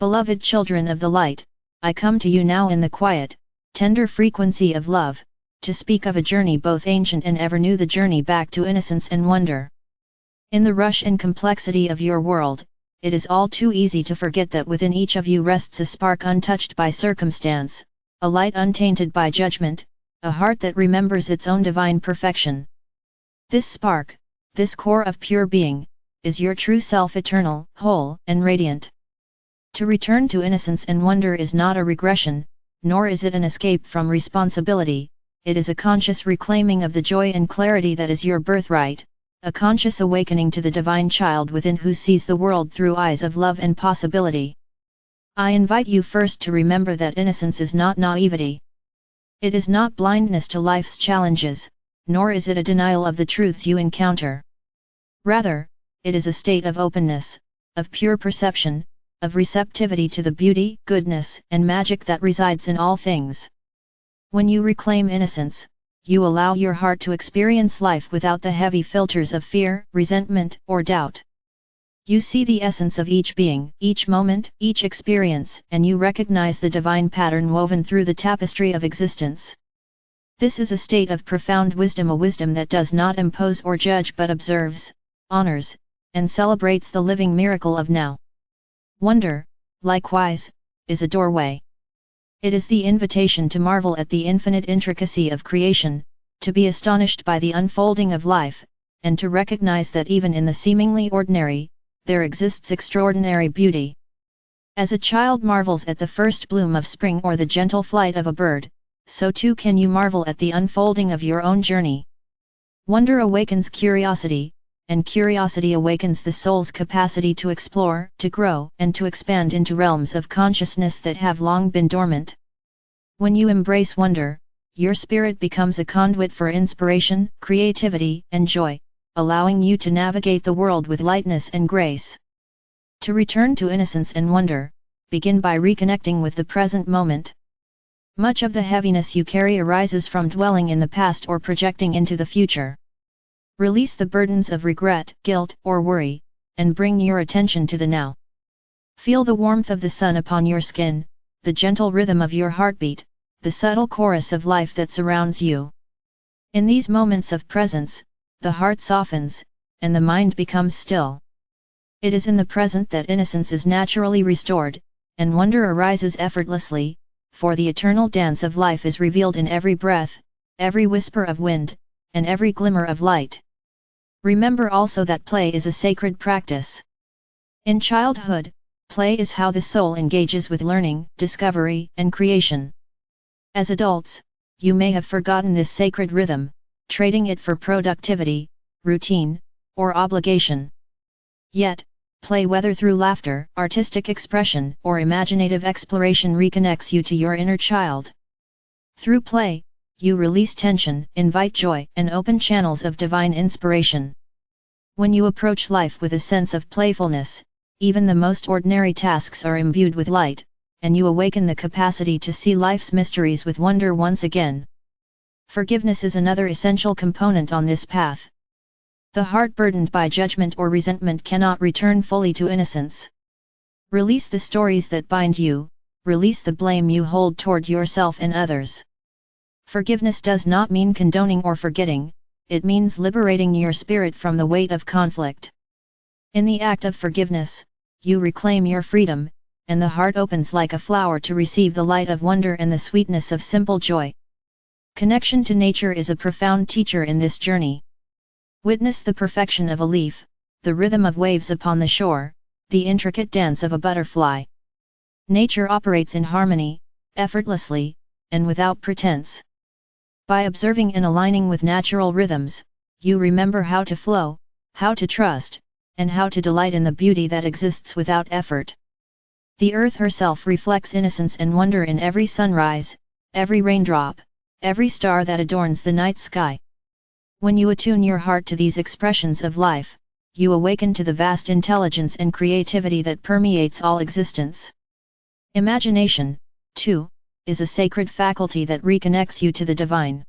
Beloved children of the light, I come to you now in the quiet, tender frequency of love, to speak of a journey both ancient and ever new, the journey back to innocence and wonder. In the rush and complexity of your world, it is all too easy to forget that within each of you rests a spark untouched by circumstance, a light untainted by judgment, a heart that remembers its own divine perfection. This spark, this core of pure being, is your true self, eternal, whole, and radiant. To return to innocence and wonder is not a regression, nor is it an escape from responsibility, it is a conscious reclaiming of the joy and clarity that is your birthright, a conscious awakening to the divine child within who sees the world through eyes of love and possibility. I invite you first to remember that innocence is not naivety. It is not blindness to life's challenges, nor is it a denial of the truths you encounter. Rather, it is a state of openness, of pure perception, of receptivity to the beauty, goodness, and magic that resides in all things. When you reclaim innocence, you allow your heart to experience life without the heavy filters of fear, resentment, or doubt. You see the essence of each being, each moment, each experience, and you recognize the divine pattern woven through the tapestry of existence. This is a state of profound wisdom, a wisdom that does not impose or judge but observes, honors, and celebrates the living miracle of now. Wonder, likewise, is a doorway. It is the invitation to marvel at the infinite intricacy of creation, to be astonished by the unfolding of life, and to recognize that even in the seemingly ordinary, there exists extraordinary beauty. As a child marvels at the first bloom of spring or the gentle flight of a bird, so too can you marvel at the unfolding of your own journey. Wonder awakens curiosity, and curiosity awakens the soul's capacity to explore, to grow, and to expand into realms of consciousness that have long been dormant. When you embrace wonder, your spirit becomes a conduit for inspiration, creativity, and joy, allowing you to navigate the world with lightness and grace. To return to innocence and wonder, begin by reconnecting with the present moment. Much of the heaviness you carry arises from dwelling in the past or projecting into the future. Release the burdens of regret, guilt, or worry, and bring your attention to the now. Feel the warmth of the sun upon your skin, the gentle rhythm of your heartbeat, the subtle chorus of life that surrounds you. In these moments of presence, the heart softens, and the mind becomes still. It is in the present that innocence is naturally restored, and wonder arises effortlessly, for the eternal dance of life is revealed in every breath, every whisper of wind, and every glimmer of light. Remember also that play is a sacred practice. In childhood, play is how the soul engages with learning, discovery, and creation. As adults, you may have forgotten this sacred rhythm, trading it for productivity, routine, or obligation. Yet, play, whether through laughter, artistic expression, or imaginative exploration, reconnects you to your inner child. Through play, you release tension, invite joy, and open channels of divine inspiration. When you approach life with a sense of playfulness, even the most ordinary tasks are imbued with light, and you awaken the capacity to see life's mysteries with wonder once again. Forgiveness is another essential component on this path. The heart burdened by judgment or resentment cannot return fully to innocence. Release the stories that bind you, release the blame you hold toward yourself and others. Forgiveness does not mean condoning or forgetting, it means liberating your spirit from the weight of conflict. In the act of forgiveness, you reclaim your freedom, and the heart opens like a flower to receive the light of wonder and the sweetness of simple joy. Connection to nature is a profound teacher in this journey. Witness the perfection of a leaf, the rhythm of waves upon the shore, the intricate dance of a butterfly. Nature operates in harmony, effortlessly, and without pretense. By observing and aligning with natural rhythms, you remember how to flow, how to trust, and how to delight in the beauty that exists without effort. The earth herself reflects innocence and wonder in every sunrise, every raindrop, every star that adorns the night sky. When you attune your heart to these expressions of life, you awaken to the vast intelligence and creativity that permeates all existence. Imagination, too, is a sacred faculty that reconnects you to the divine.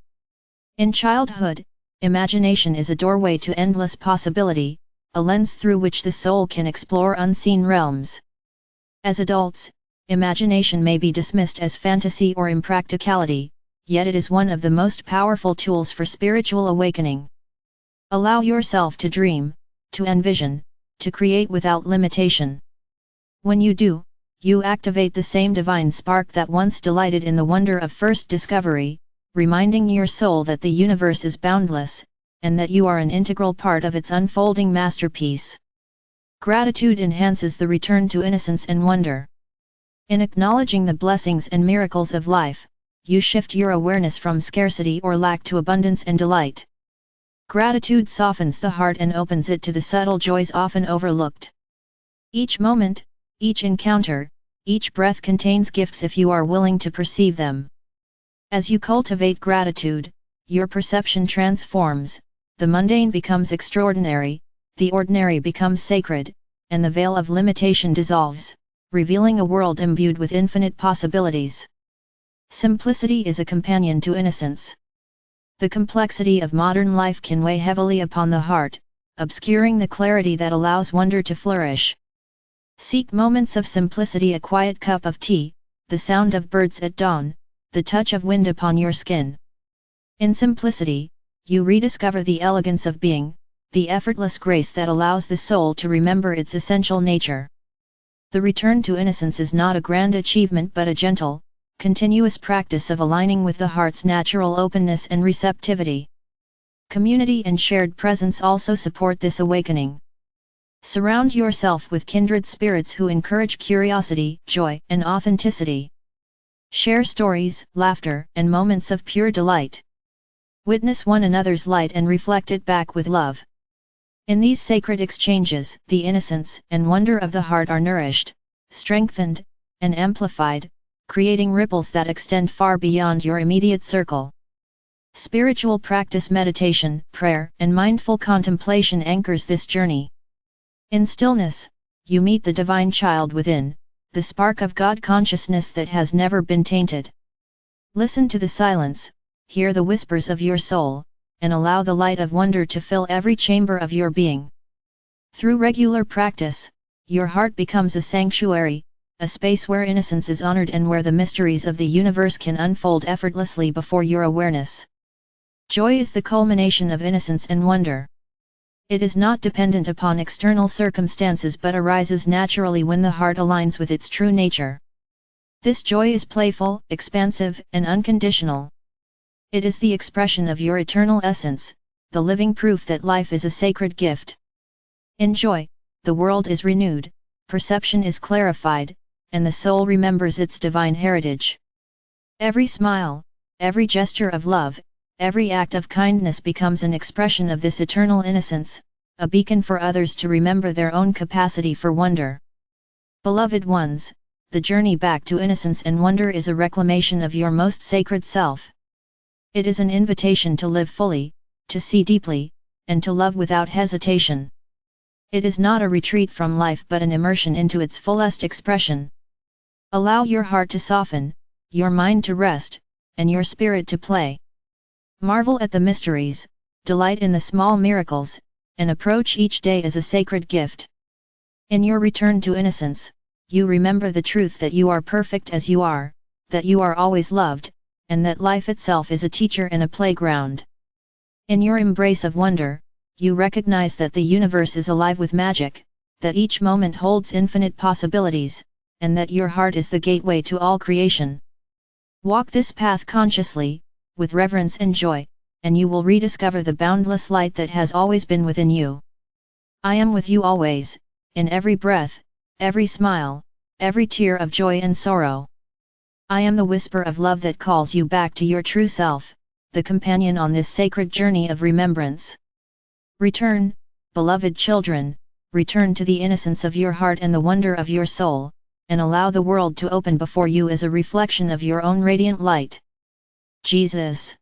In childhood, imagination is a doorway to endless possibility, a lens through which the soul can explore unseen realms. As adults, imagination may be dismissed as fantasy or impracticality, yet it is one of the most powerful tools for spiritual awakening. Allow yourself to dream, to envision, to create without limitation. When you do, you activate the same divine spark that once delighted in the wonder of first discovery, reminding your soul that the universe is boundless, and that you are an integral part of its unfolding masterpiece. Gratitude enhances the return to innocence and wonder. In acknowledging the blessings and miracles of life, you shift your awareness from scarcity or lack to abundance and delight. Gratitude softens the heart and opens it to the subtle joys often overlooked. Each moment, each encounter, each breath contains gifts if you are willing to perceive them. As you cultivate gratitude, your perception transforms, the mundane becomes extraordinary, the ordinary becomes sacred, and the veil of limitation dissolves, revealing a world imbued with infinite possibilities. Simplicity is a companion to innocence. The complexity of modern life can weigh heavily upon the heart, obscuring the clarity that allows wonder to flourish. Seek moments of simplicity: a quiet cup of tea, the sound of birds at dawn, the touch of wind upon your skin. In simplicity, you rediscover the elegance of being, the effortless grace that allows the soul to remember its essential nature. The return to innocence is not a grand achievement but a gentle, continuous practice of aligning with the heart's natural openness and receptivity. Community and shared presence also support this awakening. Surround yourself with kindred spirits who encourage curiosity, joy, and authenticity. Share stories, laughter, and moments of pure delight. Witness one another's light and reflect it back with love. In these sacred exchanges, the innocence and wonder of the heart are nourished, strengthened, and amplified, creating ripples that extend far beyond your immediate circle. Spiritual practice: meditation, prayer, and mindful contemplation anchors this journey. In stillness, you meet the divine child within, the spark of God consciousness that has never been tainted. Listen to the silence, hear the whispers of your soul, and allow the light of wonder to fill every chamber of your being. Through regular practice, your heart becomes a sanctuary, a space where innocence is honored and where the mysteries of the universe can unfold effortlessly before your awareness. Joy is the culmination of innocence and wonder. It is not dependent upon external circumstances but arises naturally when the heart aligns with its true nature. This joy is playful, expansive, and unconditional. It is the expression of your eternal essence, the living proof that life is a sacred gift. In joy, the world is renewed, perception is clarified, and the soul remembers its divine heritage. Every smile, every gesture of love, every act of kindness becomes an expression of this eternal innocence, a beacon for others to remember their own capacity for wonder. Beloved ones, the journey back to innocence and wonder is a reclamation of your most sacred self. It is an invitation to live fully, to see deeply, and to love without hesitation. It is not a retreat from life but an immersion into its fullest expression. Allow your heart to soften, your mind to rest, and your spirit to play. Marvel at the mysteries, delight in the small miracles, and approach each day as a sacred gift. In your return to innocence, you remember the truth that you are perfect as you are, that you are always loved, and that life itself is a teacher and a playground. In your embrace of wonder, you recognize that the universe is alive with magic, that each moment holds infinite possibilities, and that your heart is the gateway to all creation. Walk this path consciously, with reverence and joy, and you will rediscover the boundless light that has always been within you. I am with you always, in every breath, every smile, every tear of joy and sorrow. I am the whisper of love that calls you back to your true self, the companion on this sacred journey of remembrance. Return, beloved children, return to the innocence of your heart and the wonder of your soul, and allow the world to open before you as a reflection of your own radiant light. Jesus.